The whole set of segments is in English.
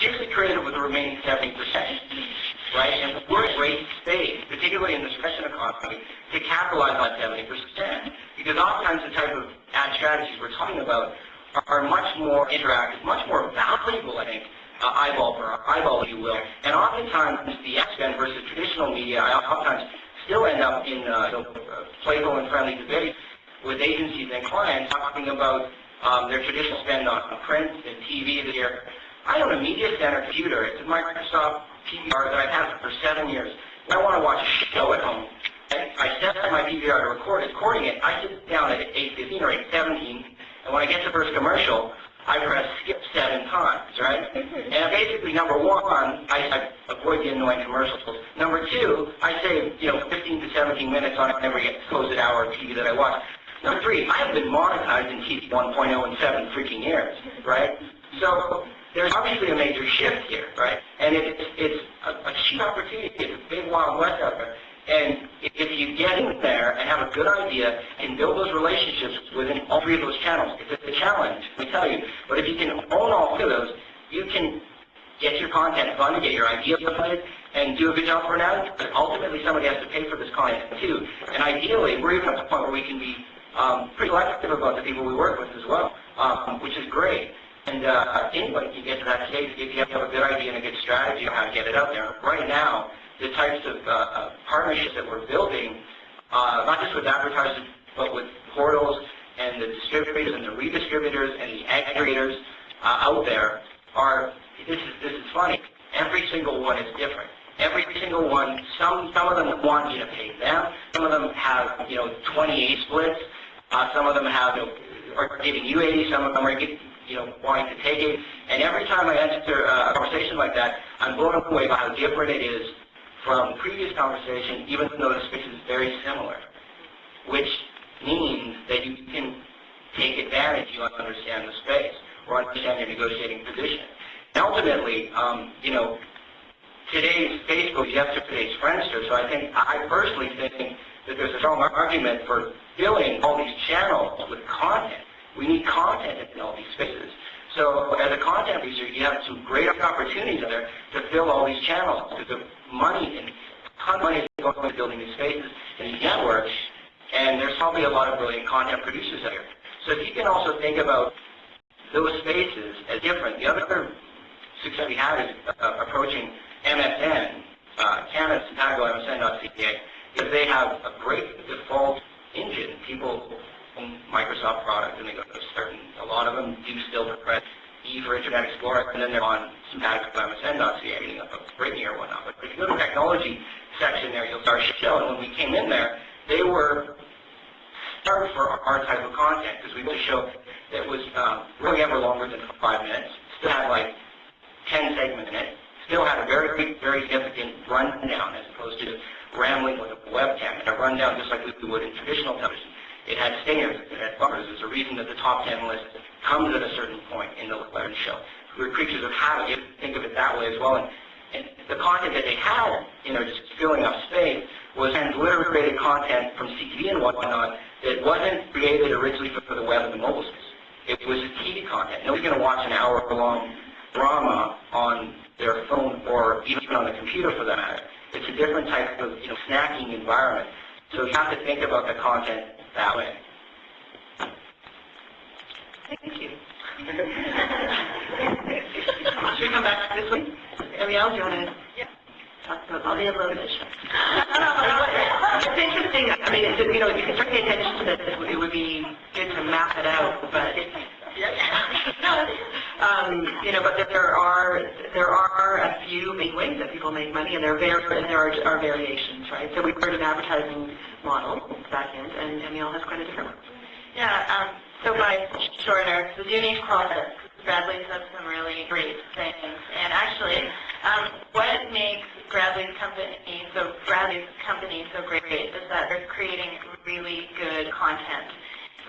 seriously creative with the remaining 70%, right? And we're in a great space, particularly in this recession economy, to capitalize on 70%. Because oftentimes the type of ad strategies we're talking about are much more interactive, much more valuable, I think, eyeball for eyeball, if you will. And oftentimes the ad spend versus traditional media, I oftentimes still end up in playful and friendly debates with agencies and clients talking about their traditional spend on print and TV this year. I own a media center computer. It's a Microsoft PVR that I've had for 7 years. When I want to watch a show at home, I set my PVR to record. It's recording it. I sit down at 8:15 or 8:17, and when I get to the first commercial, I press skip 7 times, right? And basically, number one, I avoid the annoying commercials. Number two, I save 15 to 17 minutes on every supposed hour of TV that I watch. Number three, I have been monetized in TV 1.0 in 7 freaking years, right? So there's obviously a major shift here, right? And it's a cheap opportunity. It's a big Wild West out there. And if you get in there and have a good idea and build those relationships within all 3 of those channels, it's a challenge, let me tell you. But if you can own all 3 of those, you can get your content funded, get your idea funded, and do a good job for an ad. But ultimately, somebody has to pay for this content too. And ideally, we're even at the point where we can be pretty selective about the people we work with as well, which is great. And anybody can get to that stage if you have a good idea and a good strategy on how to get it out there. Right now, the types of partnerships that we're building, not just with advertisers, but with portals and the distributors and the redistributors and the aggregators out there this is funny. Every single one is different. Every single one, some of them want you to pay them. Some of them have 28 splits. Some of them are giving you 80. Some of them are wanting to take it. And every time I enter a conversation like that, I'm blown away by how different it is from the previous conversation, even though the space is very similar, which means that you can take advantage, you understand the space, or understand your negotiating position. And ultimately, today's Facebook is yesterday's Friendster, so I personally think that there's a strong argument for filling all these channels with content. We need content in all these spaces. So as a content producer, you have some great opportunities there to fill all these channels, because the money, and a ton of money is going into building these spaces and these networks, and there's probably a lot of brilliant content producers out here. So if you can also think about those spaces as different, the other success we have is approaching MSN, Canada's Chicago MSN.ca, because they have a great default engine. People own Microsoft products, and they go to a lot of them do still press E for Internet Explorer, and then they're on MSN.ca, getting up a Brittany or whatnot. But if you go to the technology section there, you'll start showing. When we came in there, they were starved for our type of content, because we would show that was really ever longer than 5 minutes, still had like 10 segments in it, still had a very, very significant rundown as opposed to rambling with a webcam, and a rundown just like we would in traditional television. It had stingers, it had bumpers. There's a reason that the top 10 list comes at a certain point in the learn show. We're creatures of habit, you think of it that way as well. And the content that they had, just filling up space, was transliterated content from CTV and whatnot that wasn't created originally for the web and the mobile space. It was TV content. Nobody's going to watch an hour-long drama on their phone or even on the computer for that matter. It's a different type of snacking environment. So you have to think about the content that way. Thank you. Should we come back this way? Ariel, do you want to talk about? I'll be a little bit shy. It's interesting. I mean, if you can start paying attention to this, it would be good to map it out. But but there are a few main ways that people make money, and there are variations, right? So we've heard an advertising model back end, and Emil has quite a different one. Yeah. So by shorter, the unique products. Bradley's done some really great things, and actually, what makes Bradley's company so great is that they're creating really good content.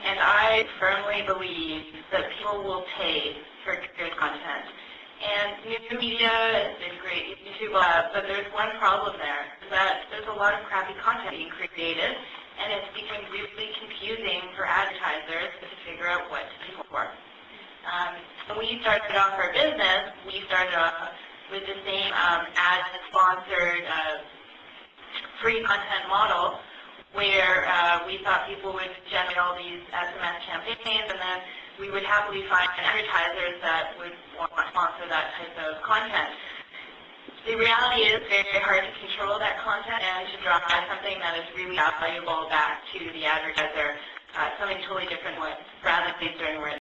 And I firmly believe that people will pay for good content. And new media is great, YouTube, but there's one problem there, is that there's a lot of crappy content being created, and it's becoming really confusing for advertisers to figure out what to pay for. When we started off our business, we started Canada with the same ad-sponsored free content model, where we thought people would generate all these SMS campaigns, and then we would happily find advertisers that would want to sponsor that type of content. The reality is very hard to control that content and to drive something that is really valuable back to the advertiser, something totally different what Bradley's doing right